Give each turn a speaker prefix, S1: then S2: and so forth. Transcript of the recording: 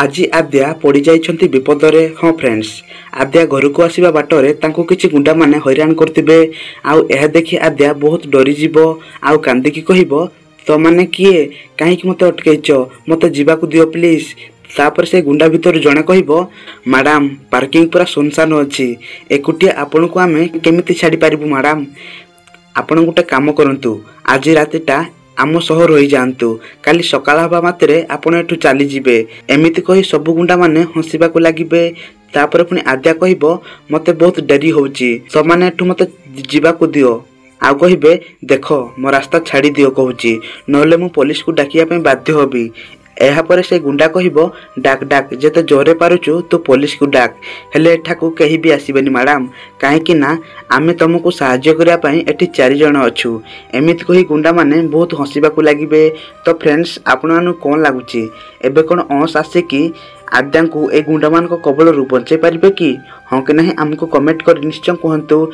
S1: आज आद्या पड़ जाइछंती विपदरे। हाँ फ्रेंड्स, आद्या घर को आसवा बाटर तांको किछि गुंडा माने हैरान करथिबे। आउ एहा देखि आद्या बहुत डरी जीवो। आउ कांदिकी कहिबो, तो माने किए काहेकि मते अटकैछ, मते जीवाकू दियो प्लीज। तापर से गुंडा भितर जणे कहिबो, मैडम पार्किंग पूरा सुनसान अछि, एकुटिया आपन को आमे केमिति छाड़ी पारिबु मैडम। आपण गोटे काम करंतु, आज रातिटा आम सहर रही जातु, काली सकाळ हवा मात्रे आपण एठू चली जिबे। एमिति कही सब गुंडा माने हंसिबाकू लागिबे। तापर पुणी आद्या कहिबो, मते बहुत डेरी होउची, सब माने एठू मते जिबाकू दियो। आउ कहिबे, देखो मो रास्ता छाड़ी दियो कहूची, नहले मु पुलिस को डाकिया पे बाध्य होबी। एहा परे से गुंडा कहिबो, डाक डाक जेते जोरे पारुचु तू पुलिस को डाक, हेले एठाकू कहीं भी आसीबेनी मैडम, काहेकि ना आमे तुमको साहाय्य करिया पई एठी 4 जण अछु। एमिति कही गुंडा माने बहुत हंसिबाकू लागिबे। तो फ्रेंड्स, आपणानु कोन लागुची, एबे कोन अंश आसे कि आद्या को ए गुंडा मान को कबल रु बंचे पारिबे कि हाँ कि नहीं, हमको कमेंट कर निश्चय कहंतु।